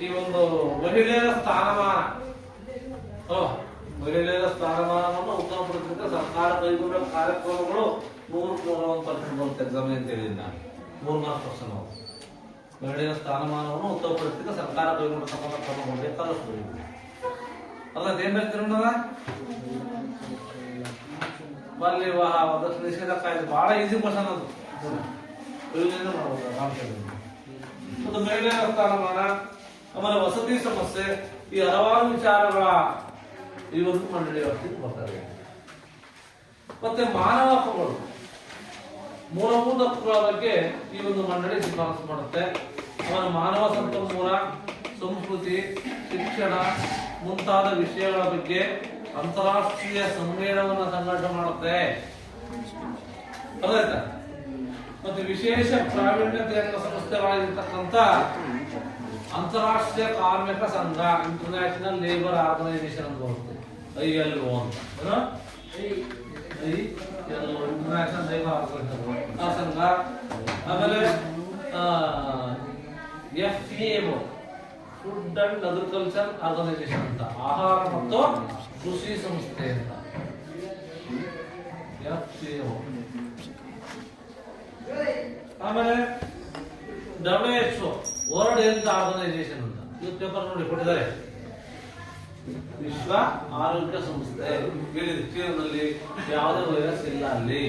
ಈ ಒಂದು ಮಹಿಳೆಯರ ಸ್ಥಾನಮಾನ, ಮಹಿಳೆಯರ ಸ್ಥಾನಮಾನವನ್ನು ಉತ್ತಮಪಡಿಸಲಿಕ್ಕೆ ಸರ್ಕಾರ ಕೈಗೊಂಡ ಕಾರ್ಯಕ್ರಮಗಳು 100% ಬರುತ್ತೆ ಎಕ್ಸಾಮ್ ಅಂತ ಹೇಳಿದ ನಾನು. 3-4% ಮಹಿಳೆಯರ ಸ್ಥಾನಮಾನವನ್ನು ಉತ್ತಮಪಡಿಸಲಿಕ್ಕೆ ಸರ್ಕಾರ ಕೈಗೊಂಡಿರ್ತಕ್ಕಂಥ ಕ್ರಮಗಳು ಬೇಕಾದಷ್ಟು ಅಲ್ಲ. ಏನ್ ಹೇಳ್ತಿರೋಣ? ಬಾಲ್ಯ ವಿವಾಹ, ವರದಕ್ಷಿಣೆ ನಿಷೇಧ ಕಾಯ್ದೆ ಬಹಳ ಈಸಿ ಕ್ವಶನ್ ಅದು. ಮತ್ತು ಮಹಿಳೆಯರ ಸ್ಥಾನಮಾನ, ಆಮೇಲೆ ವಸತಿ ಸಮಸ್ಯೆ, ಈ ಹಲವಾರು ವಿಚಾರಗಳ ಈ ಒಂದು ಮಂಡಳಿ ವ್ಯವಸ್ಥೆಗೆ ಬರ್ತಾರೆ. ಮತ್ತೆ ಮಾನವ ಹಕ್ಕುಗಳು, ಮೂಲಭೂತ ಹಕ್ಕುಗಳ ಬಗ್ಗೆ ಈ ಒಂದು ಮಂಡಳಿ ಶಿಫಾರಸು ಮಾಡುತ್ತೆ. ಆಮೇಲೆ ಮಾನವ ಸಂಪನ್ಮೂಲ, ಸಂಸ್ಕೃತಿ, ಶಿಕ್ಷಣ ಮುಂತಾದ ವಿಷಯಗಳ ಬಗ್ಗೆ ಅಂತಾರಾಷ್ಟ್ರೀಯ ಸಮ್ಮೇಳನವನ್ನು ಸಂಘಟನೆ ಮಾಡುತ್ತೆ. ಅದಾಯ್ತಾ? ಮತ್ತೆ ವಿಶೇಷ ಪ್ರಾವೀಣ್ಯತೆ ಸಂಸ್ಥೆಗಳಾಗಿರ್ತಕ್ಕಂಥ ಅಂತಾರಾಷ್ಟ್ರೀಯ ಕಾರ್ಮಿಕ ಸಂಘ, ಇಂಟರ್ನ್ಯಾಷನಲ್ ಲೇಬರ್ ಆರ್ಗನೈಸೇಷನ್ ಅಂತ ಬರುತ್ತೆ, ILO ಅಂತ. ಇಂಟರ್ನ್ಯಾಷನಲ್ ಲೇಬರ್ ಆರ್ಗನೈಸೇಷನ್ ಆ ಸಂಘ. ಆಮೇಲೆ FAO, food and agriculture organisation ಅಂತ, ಆಹಾರ ಮತ್ತು ಕೃಷಿ ಸಂಸ್ಥೆ ಅಂತ FAO. ಆಮೇಲೆ WHO, ವರ್ಲ್ಡ್ ಹೆಲ್ತ್ ಆರ್ಗನೈಸೇಷನ್ ಅಂತ. ಇದು ಪೇಪರ್ ನೋಡಿ ಕೊಟ್ಟಿದ್ದಾರೆ. ವಿಶ್ವ ಆರೋಗ್ಯ ಸಂಸ್ಥೆ ಹೇಳಿದೆ, ಚೀನಾದಲ್ಲಿ ಯಾವುದೇ ವೈರಸ್ ಇಲ್ಲ ಅಲ್ಲಿ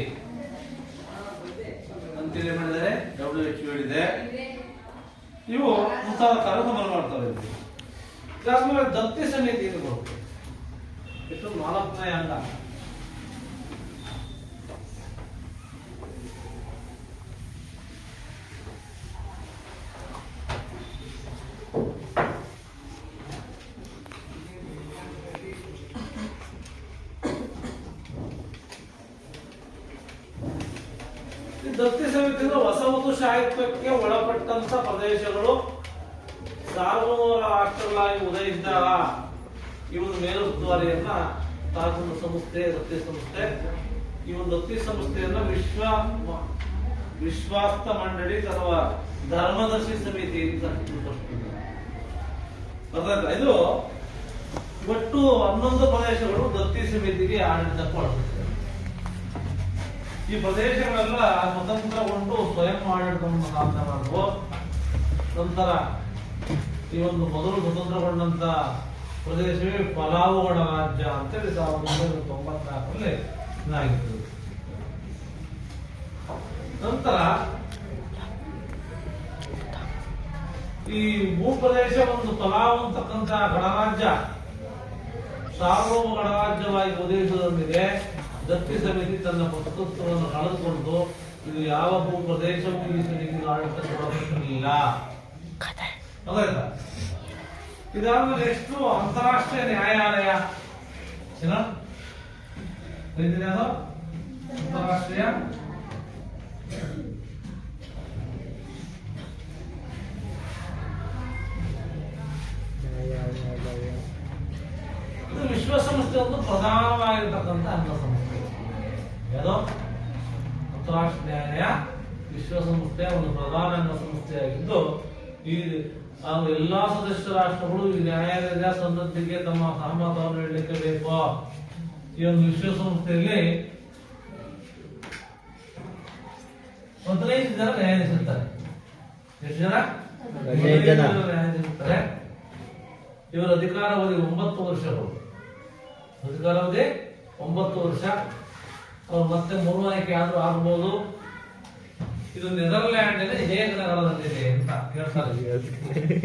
ಅಂತೇಳಿ ಮಾಡಿದ್ದಾರೆ. WHO ಹೇಳಿದೆ. ಇವು ಮುಂತಾದ ಕಾರ್ಯಕ್ರಮ ಮಾಡ್ತಾರೆ. ಇದಾದ್ಮೇಲೆ ದತ್ತಿ ಸಮಿತಿ ಇದು ಬರುತ್ತೆ. ಇದು 4ನೇ ಅಂಗ. ದತ್ತಿ ಸಮಿತಿ ವಸಾಹತುಶಾಹಿತ್ವಕ್ಕೆ ಒಳಪಟ್ಟಂತ ಪ್ರದೇಶಗಳು ಸಾರ್ವಭೌಮ ರಾಷ್ಟ್ರಗಳಾಗಿ ಉದಯಿಸಿದಾಗ ಈ ಒಂದು ಮೇಲುಸ್ತುವಾರಿಯನ್ನ ತಾಲೂಕು ಸಂಸ್ಥೆ, ದತ್ತಿ ಸಂಸ್ಥೆ, ಈ ಒಂದು ದತ್ತಿ ಸಂಸ್ಥೆಯನ್ನ ವಿಶ್ವಾಸ್ತ ಮಂಡಳಿ ಅಥವಾ ಧರ್ಮದರ್ಶಿ ಸಮಿತಿ ಅಂತ ಇದು ಒಟ್ಟು 11 ಪ್ರದೇಶಗಳು ದತ್ತಿ ಸಮಿತಿಗೆ ಆಡಳಿತಕ್ಕೆ ಒಳಪಟ್ಟಿದೆ. ಈ ಪ್ರದೇಶಗಳೆಲ್ಲ ಸ್ವತಂತ್ರಗೊಂಡು ಸ್ವಯಂ ಆಡಳಿತವನ್ನು ಸಾಧನೆ ಮಾಡುವ ನಂತರ ಈ ಒಂದು ಮೊದಲು ಸ್ವತಂತ್ರಗೊಂಡಂತ ಪ್ರದೇಶವೇ ಪಲಾವು ಗಣರಾಜ್ಯ ಅಂತೇಳಿ 1994ರಲ್ಲಿ ಇದಾಗಿತ್ತು. ನಂತರ ಈ ಭೂಪ್ರದೇಶ ಒಂದು ಪಲಾವ್ ಅಂತಕ್ಕಂಥ ಗಣರಾಜ್ಯ ಸಾರ್ವಭೌಮ ಗಣರಾಜ್ಯವಾಗಿ ಒದಗಿಸುವುದರೊಂದಿಗೆ ದತ್ತಿ ಸಮಿತಿ ತನ್ನ ಪ್ರಸ್ತುತ್ವವನ್ನು ಕಳೆದುಕೊಂಡು ಇದು ಯಾವ ಭೂಪ್ರದೇಶವೂ ಈ ಸಮಿತಿಗೆ ಆಡಳಿತ ಕೊಡಬೇಕಿಲ್ಲ. ಇದಾದ್ಮೇಲೆ ಎಷ್ಟು ಅಂತಾರಾಷ್ಟ್ರೀಯ ನ್ಯಾಯಾಲಯ ಅಂತಾರಾಷ್ಟ್ರೀಯ ಇದು ವಿಶ್ವಸಂಸ್ಥೆ ಒಂದು ಪ್ರಧಾನವಾಗಿರ್ತಕ್ಕಂಥ ಅಂಗಸಂಸ್ಥೆ. ಯಾವುದೋ ಅಂತಾರಾಷ್ಟ್ರೀಯ ನ್ಯಾಯಾಲಯ ವಿಶ್ವಸಂಸ್ಥೆಯ ಒಂದು ಪ್ರಧಾನ ಅಂಗಸಂಸ್ಥೆಯಾಗಿದ್ದು ಈ ಎಲ್ಲಾ ಸದಸ್ಯ ರಾಷ್ಟ್ರಗಳು ಈ ನ್ಯಾಯಾಲಯದ ಸನ್ನದ್ಧಿಗೆ ತಮ್ಮ ಸಹಮತವನ್ನು ನೀಡಲಿಕ್ಕೆ ಬೇಕು. ಈ ಒಂದು ವಿಶ್ವಸಂಸ್ಥೆಯಲ್ಲಿ 15 ಜನ ನ್ಯಾಯಾಧೀಶಿರ್ತಾರೆ. ಎಷ್ಟು ಜನ? 15 ಜನ ನ್ಯಾಯಾಧೀಶಿರ್ತಾರೆ. ಇವರ ಅಧಿಕಾರಾವಧಿ 9 ವರ್ಷಗಳು. ಅಧಿಕಾರಾವಧಿ 9 ವರ್ಷ. ಅವ್ರು ಮತ್ತೆ ಮರು ಆಯ್ಕೆ ಆದ್ರೂ ಆಗ್ಬೋದು. ಇದು ನೆದರ್ಲ್ಯಾಂಡಿನ ಹೇಗ್ ನಗರದಲ್ಲಿದೆ ಅಂತ ಕೇಳ್ತಾರೆ.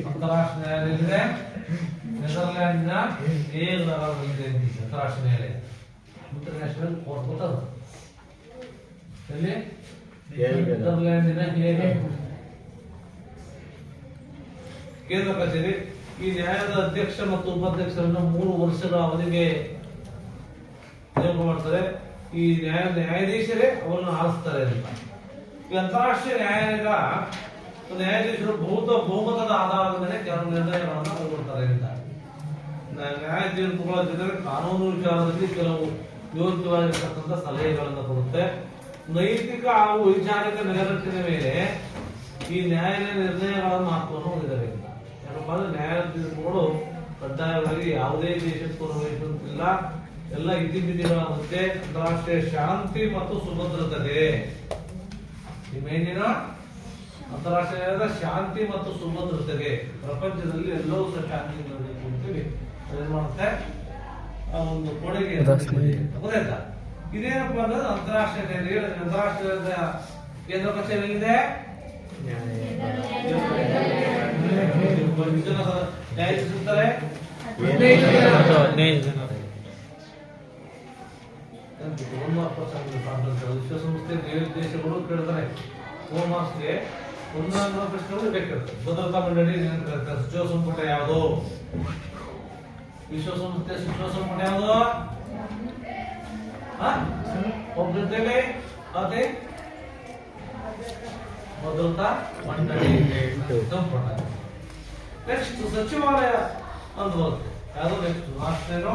ಅಂತಾರಾಷ್ಟ್ರೀಯ ನ್ಯಾಯಾಲಯ ನೆದರ್ಲ್ಯಾಂಡಿನ ಹೇಗ್ ನಗರದಲ್ಲಿದೆ ಅಂತಾರಾಷ್ಟ್ರೀಯ ನ್ಯಾಯಾಲಯ. ಇಂಟರ್ನ್ಯಾಷನಲ್ ಕೋರ್ಟ್ ಗೊತ್ತದ ಎಲ್ಲಿ? ನೆದರ್ಲ್ಯಾಂಡಿನ ಹೇಗೆ ಕೇಂದ್ರ ಕಚೇರಿ. ಈ ನ್ಯಾಯದ ಅಧ್ಯಕ್ಷ ಮತ್ತು ಉಪಾಧ್ಯಕ್ಷರನ್ನು 3 ವರ್ಷಗಳ ಅವಧಿಗೆ ನೇಮಕ ಮಾಡ್ತಾರೆ. ಈ ನ್ಯಾಯಾಧೀಶರೇ ಅವರನ್ನು ಆರಿಸ್ತಾರೆ ಅಂತ. ಈ ಅಂತಾರಾಷ್ಟ್ರೀಯ ನ್ಯಾಯಾಲಯದ ನ್ಯಾಯಾಧೀಶರು ಬಹುಮತದ ಆಧಾರದ ಮೇಲೆ ಕೆಲವು ನಿರ್ಣಯಗಳನ್ನು ಕೈಗೊಳ್ತಾರೆ ಅಂತ. ನ್ಯಾಯ ತೀರ್ಪುಗಳ ಜೊತೆಗೆ ಕಾನೂನು ವಿಚಾರದಲ್ಲಿ ಕೆಲವು ಯೋಗ್ಯವಾಗಿರತಕ್ಕಂಥ ಸಲಹೆಗಳನ್ನು ಕೊಡುತ್ತೆ. ನೈತಿಕ ಹಾಗೂ ವೈಚಾರಿಕ ನೆಲೆಗಟ್ಟಿನ ಮೇಲೆ ಈ ನ್ಯಾಯಾಲಯ ನಿರ್ಣಯಗಳ ಮಹತ್ವವನ್ನು ಹೊಂದಿದೆ ಅಂತ. ಯಾಕಪ್ಪ ಅಂದ್ರೆ ನ್ಯಾಯ ತೀರ್ಪುಗಳು ಕಡ್ಡಾಯವಾಗಿ ಯಾವುದೇ ದೇಶಕ್ಕೂ ನಿರ್ವಹಿಸುತ್ತಿಲ್ಲ. ಎಲ್ಲ ಇತಿಮಿತಿಗಳ ಮಧ್ಯೆ ಅಂತಾರಾಷ್ಟ್ರೀಯ ಶಾಂತಿ ಮತ್ತು ಸುಭದ್ರತೆ. ಈ ಮೇಲಿನ ಅಂತಾರಾಷ್ಟ್ರೀಯ ಶಾಂತಿ ಮತ್ತು ಸುಭದ್ರತೆಗೆ ಪ್ರಪಂಚದಲ್ಲಿ ಎಲ್ಲವೂ ಸಹ ಶಾಂತಿ ನೀಡಬೇಕು ಅಂತೇಳಿ ಏನ್ ಮಾಡುತ್ತೆ ಆ ಒಂದು ಕೊಡುಗೆ ಗೊತ್ತಾಯ್ತಾ. ಇದೇನಪ್ಪ ಅಂದ್ರೆ ಅಂತಾರಾಷ್ಟ್ರೀಯ ಅಂತಾರಾಷ್ಟ್ರೀಯ ಕೇಂದ್ರ ಕಚೇರಿ ಇದೆ. ನ್ಯಾಯಾಧೀಶಿರ್ತಾರೆ 15 ಜನ. ವಿಶ್ವಸಂಸ್ಥೆ ದೇಶಗಳು ಕೇಳ್ತಾರೆ ಹೋಮಾಸ್ಗೆ ಒಂದೊಂದು ಪ್ರಶ್ನೆಗಳು ಬೇಕಾಗುತ್ತೆ. ಭದ್ರತಾ ಮಂಡಳಿ ಸಚಿವ ಸಂಪುಟ ಯಾವುದು? ವಿಶ್ವಸಂಸ್ಥೆ ಸಚಿವ ಸಂಪುಟ ಯಾವುದು? ಒಬ್ಬರಿದ್ದೇವೆ ಅದೇ ಭದ್ರತಾ ಮಂಡಳಿ ಸಂಪುಟ. ನೆಕ್ಸ್ಟ್ ಸಚಿವಾಲಯ ಅಂತ ಬರುತ್ತೆ. ಯಾವುದು ನೆಕ್ಸ್ಟ್ ರಾಷ್ಟ್ರೇನು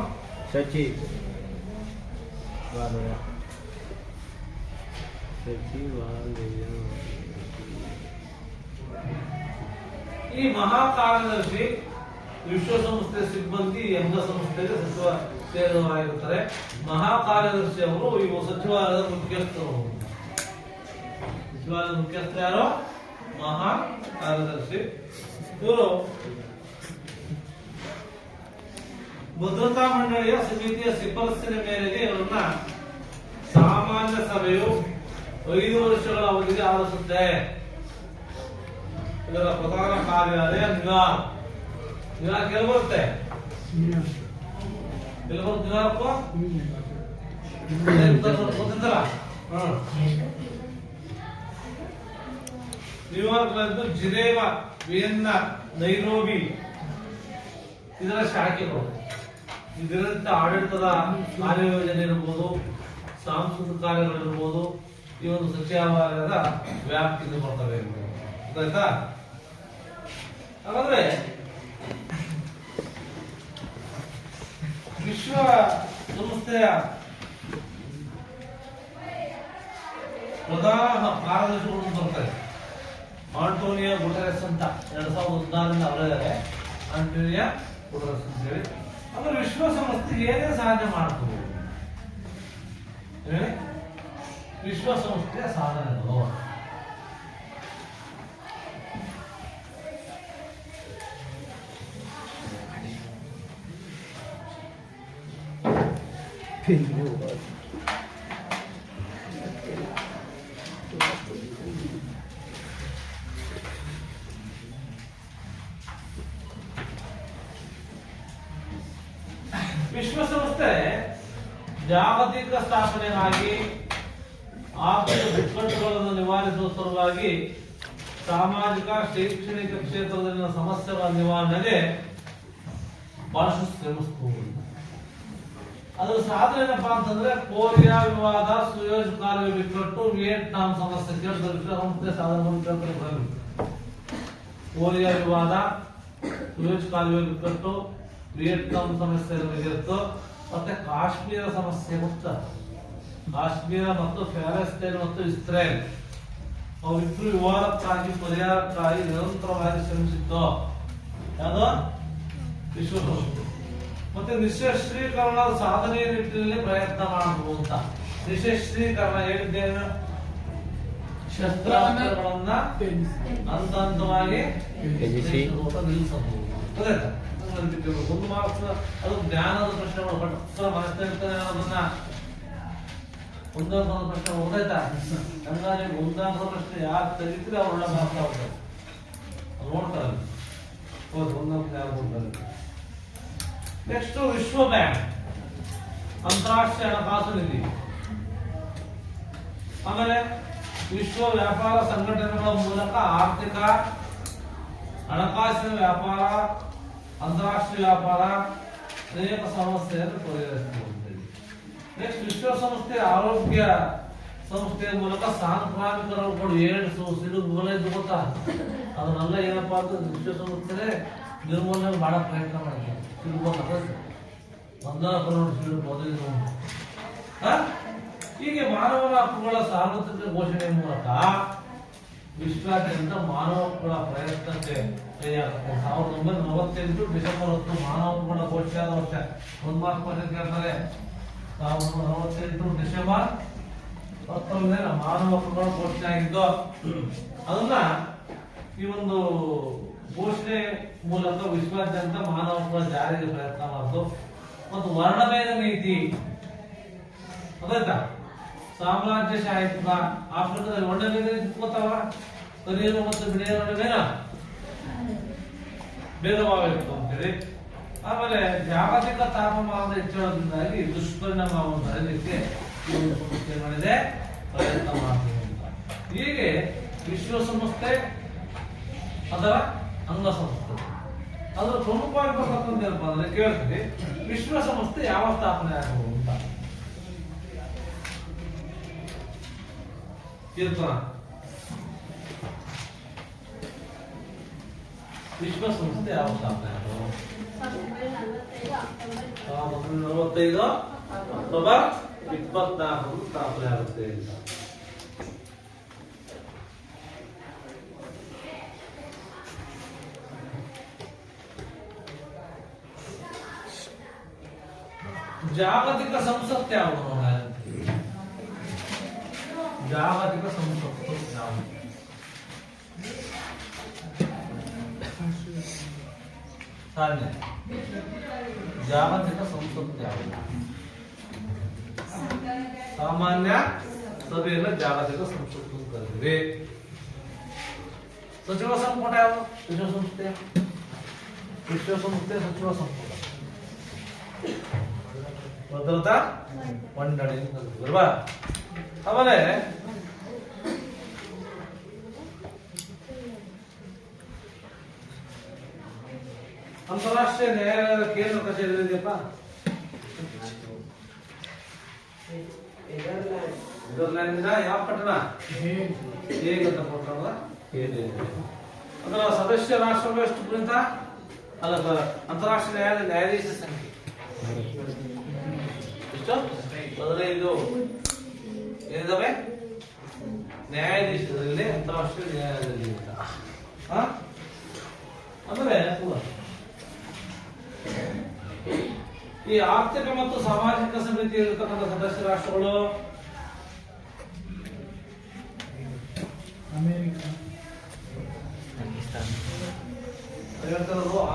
ಈ ಮಹಾ ಕಾರ್ಯದರ್ಶಿ ವಿಶ್ವಸಂಸ್ಥೆ ಸಿಬ್ಬಂದಿ ಅಂಗಸಂಸ್ಥೆಗೆ ಸಚಿವ ಸೇರಿದವರಾಗಿರ್ತಾರೆ. ಮಹಾ ಕಾರ್ಯದರ್ಶಿ ಅವರು ಇವು ಸಚಿವಾಲಯದ ಮುಖ್ಯಸ್ಥರು. ಸಚಿವಾಲಯದ ಮುಖ್ಯಸ್ಥರು ಯಾರು? ಮಹಾ ಕಾರ್ಯದರ್ಶಿ. ಇವರು ಭದ್ರತಾ ಮಂಡಳಿಯ ಸಮಿತಿಯ ಶಿಫಾರಸ್ಸಿನ ಮೇರೆಗೆ ಇವರನ್ನ ಸಾಮಾನ್ಯ ಸಭೆಯು 5 ವರ್ಷಗಳ ಅವಧಿಗೆ ಆರಿಸುತ್ತೆ. ಇದರ ಪ್ರಧಾನ ಕಾರ್ಯಾಲಯ ನ್ಯೂಯಾರ್ಕ್. ನ್ಯೂಯಾರ್ಕ್ ಎಲ್ಲಿ ಬರುತ್ತೆ? ಎಲ್ಲಿ ಬರುತ್ತೆ ನ್ಯೂಯಾರ್ಕ್? ಗೊತ್ತಿತ್ತಲ್ಲ. ನ್ಯೂಯಾರ್ಕ್ ಜಿನೇವಾ, ವಿಯೆನ್ನಾ, ನೈರೋಬಿ ಇದರ ಶಾಖೆಗಳು. ಇದರಂತ ಆಡಳಿತದ ಕಾರ್ಯಯೋಜನೆ ಇರಬಹುದು, ಸಾಂಸ್ಕೃತಿಕ ಕಾರ್ಯಗಳಿರ್ಬೋದು, ಈ ಒಂದು ಸಚಿವಾಲಯದ ವ್ಯಾಪ್ತಿಗೆ ಬರ್ತವೆ. ಗೊತ್ತಾಯ್ತಾ? ಹಾಗಾದ್ರೆ ವಿಶ್ವ ಸಂಸ್ಥೆಯ ಪ್ರಧಾನ ಕಾರ್ಯದರ್ಶಿಗಳು ಬರ್ತಾರೆ. ಆಂಟೋನಿಯೋ ಗುಟೆರೆಸ್ ಅಂತ 2016 ಅವರಿದ್ದಾರೆ. ಆಂಟೋನಿಯೋ ಗುಟೆರೆಸ್ ಅಂತ ಹೇಳಿ. ಅಂದ್ರೆ ವಿಶ್ವಸಂಸ್ಥೆ ಏನೇ ಸಾಧನೆ ಮಾಡ್ತದೆ ವಿಶ್ವಸಂಸ್ಥೆಯ ಸಾಧನೆಗಳು. ವಿಶ್ವಸಂಸ್ಥೆ ಜಾಗತಿಕ ಸ್ಥಾಪನೆಗಾಗಿ ಆರ್ಥಿಕ ಬಿಕ್ಕಟ್ಟುಗಳನ್ನು ನಿವಾರಿಸುವ ಸಲುವಾಗಿ ಸಾಮಾಜಿಕ ಶೈಕ್ಷಣಿಕ ಕ್ಷೇತ್ರದಲ್ಲಿನ ಸಮಸ್ಯೆಗಳ ನಿವಾರಣೆಗೆ ಬಹಳಷ್ಟು ಶ್ರಮಿಸ್ತು. ಅದರ ಸಾಧನೆ ಏನಪ್ಪಾ ಅಂತಂದ್ರೆ ಕೊರಿಯಾ ವಿವಾದ, ಸುಯೇಜ್ ಕಾಲುವೆ ಬಿಕ್ಕಟ್ಟು, ವಿಯೆಟ್ನಾಂ ಸಮಸ್ಯೆ ವಿಶ್ವಸಂಸ್ಥೆ ಸಾಧನೆ. ಕೊರಿಯಾ ವಿವಾದ, ಸುಯೇಜ್ ಕಾಲುವೆ ಬಿಕ್ಕಟ್ಟು, ವಿಯೆಟ್ನಾಂ ಸಮಸ್ಯೆ ಬಗೆಹರಿತು. ಮತ್ತೆ ಕಾಶ್ಮೀರ ಸಮಸ್ಯೆ ಮುಕ್ತ. ಕಾಶ್ಮೀರ ಮತ್ತು ಪ್ಯಾಲೆಸ್ತೈನ್ ಮತ್ತು ಇಸ್ರೇಲ್ ಅವರಿಬ್ಬರು ವಿವಾದಕ್ಕಾಗಿ ಪರಿಹಾರಕ್ಕಾಗಿ ನಿರಂತರವಾಗಿ ಶ್ರಮಿಸಿತ್ತು. ಯಾವುದು ವಿಶ್ವಸಂಸ್ಥೆ. ಮತ್ತೆ ನಿಶಸ್ತ್ರೀಕರಣ ಸಾಧನೆಯ ನಿಟ್ಟಿನಲ್ಲಿ ಪ್ರಯತ್ನ ಮಾಡಬಹುದು ಅಂತ. ನಿಶಸ್ತ್ರೀಕರಣ ಹೇಳಿದ್ದೇನು? ಶಸ್ತ್ರಾಸ್ತ್ರಗಳನ್ನ ಹಂತ ಹಂತವಾಗಿ ನಿಲ್ಲಿಸಬಹುದು. ಒಂದು ಮಾರ್ಕ್ಸ್ ಅದು ಜ್ಞಾನದ ಪ್ರಶ್ನೆಗಳು ಪಟ್ಟ ಮನಸ್ಸಿನ ಇರ್ತಾನೆ ಅನ್ನೋದನ್ನ ಒಂದೊಂದು ಪ್ರಶ್ನೆ ಓದಾಯ್ತಾ? ಹಂಗಾಗಿ ಒಂದಾದ ಪ್ರಶ್ನೆ ಯಾರು ತೆಗಿದ್ರೆ ಅವ್ರು ಒಳ್ಳೆ ಮಾರ್ಕ್ಸ್ ಆಗ್ತಾರೆ. ನೋಡ್ತಾರೆ ಒಂದೊಂದು ಯಾರು ನೋಡ್ತಾರೆ. ನೆಕ್ಸ್ಟ್ ವಿಶ್ವ ಬ್ಯಾಂಕ್, ಅಂತಾರಾಷ್ಟ್ರೀಯ ಹಣಕಾಸು ನಿಧಿ, ಆಮೇಲೆ ವಿಶ್ವ ವ್ಯಾಪಾರ ಸಂಘಟನೆಗಳ ಮೂಲಕ ಆರ್ಥಿಕ ಹಣಕಾಸಿನ ವ್ಯಾಪಾರ, ಅಂತಾರಾಷ್ಟ್ರೀಯ ವ್ಯಾಪಾರ ಅನೇಕ ಸಮಸ್ಯೆಯನ್ನು ಪರಿಹರಿಸಬಹುದು. ನೆಕ್ಸ್ಟ್ ವಿಶ್ವಸಂಸ್ಥೆ ಆರೋಗ್ಯ ಸಂಸ್ಥೆಯ ಮೂಲಕ ಸಾಂಕ್ರಾಮಿಕ ರೋಗಗಳು, ಏಡ್ಸ್, ಸಿಡುಬು ಇದು ಗೊತ್ತಾ? ಅದನ್ನೆಲ್ಲ ಏನಪ್ಪಾ ಅಂತ ವಿಶ್ವಸಂಸ್ಥೆ ನಿರ್ಮೂಲನೆ ಮಾಡೋ ಪ್ರಯತ್ನ ಮಾಡಿದೆ. ಹೀಗೆ ಮಾನವನ ಹಕ್ಕುಗಳ ಸಾರ್ವತ್ರಿಕ ಘೋಷಣೆ ಮೂಲಕ ವಿಶ್ವಾದ್ಯಂತ ಮಾನವ ಹಕ್ಕುಗಳ ಪ್ರಯತ್ನಕ್ಕೆ ಕೈಯಾಗುತ್ತೆ. 1948 ಡಿಸೆಂಬರ್ 10 ಮಾನವ ಹಕ್ಕುಗಳ ಘೋಷಣೆ ಆದ ವರ್ಷ. ಒಂದು ಮಾರ್ಕ್ ಕೇಳ್ತಾರೆ. 1948 ಡಿಸೆಂಬರ್ 10 ಮಾನವ ಹಕ್ಕುಗಳ ಘೋಷಣೆ ಆಗಿದ್ದು. ಅದನ್ನ ಈ ಒಂದು ಘೋಷಣೆ ಮೂಲಕ ವಿಶ್ವಾದ್ಯಂತ ಮಾನವ ಹಕ್ಕುಗಳ ಜಾರಿಗೆ ಪ್ರಯತ್ನ ಮಾಡಿತು. ಮತ್ತು ವರ್ಣಭೇದ ನೀತಿ ಅದಾಯ್ತಾ? ಸಾಮ್ರಾಜ್ಯಶಾಹಿತ್ವ ಆಫ್ರಿಕಾದಲ್ಲಿ ವರ್ಣಭೇದ ನೀತಿ ಗೊತ್ತವ? ಕರಿಯರು ಮತ್ತು ಬಿಳಿಯರ ನಡುವೆ ಭೇದ ಭಾವ ಇತ್ತು ಅಂತೇಳಿ. ಆಮೇಲೆ ಜಾಗತಿಕ ತಾಪಮಾನದ ಹೆಚ್ಚಳದಿಂದಾಗಿ ದುಷ್ಪರಿಣಾಮವನ್ನು ತಡೆಯಲಿಕ್ಕೆ ಸಂಸ್ಥೆ ಮಾಡಿದೆ, ಪ್ರಯತ್ನ ಮಾಡ್ತೀವಿ ಅಂತ. ಹೀಗೆ ವಿಶ್ವಸಂಸ್ಥೆ ಅದರ ಅಂಗಸಂಸ್ಥೆ. ಅದರ ಪ್ರಮುಖವಾಗಿ ಬರ್ತಕ್ಕಂಥ ಏನಪ್ಪ ಅಂದ್ರೆ ಕೇಳ್ತೀವಿ, ವಿಶ್ವಸಂಸ್ಥೆ ಯಾವ ಸ್ಥಾಪನೆ ಆಗಬಹುದು ಅಂತ. ಕೀರ್ತನ, ವಿಶ್ವಸಂಸ್ಥೆ ಯಾವ ಸ್ಥಾಪನೆ ಆಗಬಹುದು? 1945 ಅಕ್ಟೋಬರ್ 24 ಸ್ಥಾಪನೆ ಆಗುತ್ತೆ ಅಂತ. ಜಾಗತಿಕ ಸಂಸತ್ತು ಯಾವುದು? ಜಾಗತಿಕ ಸಂಸತ್ತು ಯಾವುದು? ಜಾಗತಿಕ ಸಂಸತ್ತು ಯಾವುದು? ಸಾಮಾನ್ಯ ಸಭೆಯನ್ನ ಜಾಗತಿಕ ಸಂಸತ್ತು ಅಂತ ಕರೀತೀವಿ. ಸಚಿವ ಸಂಪುಟ ಯಾವುದು? ವಿಶ್ವಸಂಸ್ಥೆ ಸಚಿವ ಸಂಪುಟ. ಭದ್ರತಾ ಮಂಡಳಿ ಅಂತ ಕರೀತೀವಿ. ಆಮೇಲೆ ಅಂತಾರಾಷ್ಟ್ರೀಯ ನ್ಯಾಯಾಲಯದ ಕೇಂದ್ರ ಕಚೇರಿ ಇದೆಯಪ್ಪ, ನೆದರ್ಲ್ಯಾಂಡ್ ಯಾವ ಪಟ್ಟಣ? ಹೇಗ್ ಅಂತ ಪಟ್ಟಣ. ಅದರ ಸದಸ್ಯ ರಾಷ್ಟ್ರಗಳು ಎಷ್ಟು ಪುರಿತ? ಅಲ್ಲ, ಅಂತಾರಾಷ್ಟ್ರೀಯ ನ್ಯಾಯಾಲಯ ನ್ಯಾಯಾಧೀಶ ಸಂಖ್ಯೆ ಎಷ್ಟು? 15 ಏನಿದಾವೆ ನ್ಯಾಯಾಧೀಶರಲ್ಲಿ ಅಂತಾರಾಷ್ಟ್ರೀಯ ನ್ಯಾಯಾಲಯದಲ್ಲಿ. ಆಮೇಲೆ ಈ ಆರ್ಥಿಕ ಮತ್ತು ಸಾಮಾಜಿಕ ಸಮಿತಿಯಲ್ಲಿರ್ತಕ್ಕಂಥ ಸದಸ್ಯ ರಾಷ್ಟ್ರಗಳು ಅಮೆರಿಕ,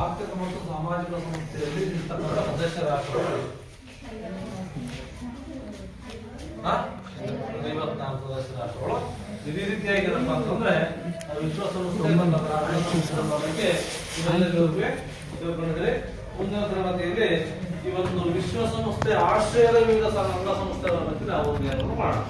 ಆರ್ಥಿಕ ಮತ್ತು ಸಾಮಾಜಿಕ ಸಂಸ್ಥೆಯಲ್ಲಿ ಇರ್ತಕ್ಕಂಥ ಸದಸ್ಯ ರಾಷ್ಟ್ರಗಳು 54 ಸದಸ್ಯ ರಾಷ್ಟ್ರಗಳು. ಇದೇ ರೀತಿಯಾಗಿ ಏನಪ್ಪ ಅಂತಂದ್ರೆ ವಿಶ್ವಸಂಸ್ಥೆ ಬಗ್ಗೆ ಇವೆಲ್ಲರಿಗೂ ತಿಳ್ಕೊಂಡಿದ್ರೆ ಮುಂದಿನ ತರಗತಿಯಲ್ಲಿ ಈ ಒಂದು ವಿಶ್ವಸಂಸ್ಥೆ ಆಶ್ರಯದ ವಿವಿಧ ಅಂಗ ಸಂಸ್ಥೆಗಳ ಬಗ್ಗೆ ನಾವು ಅಧ್ಯಯನವನ್ನು ಮಾಡೋಣ.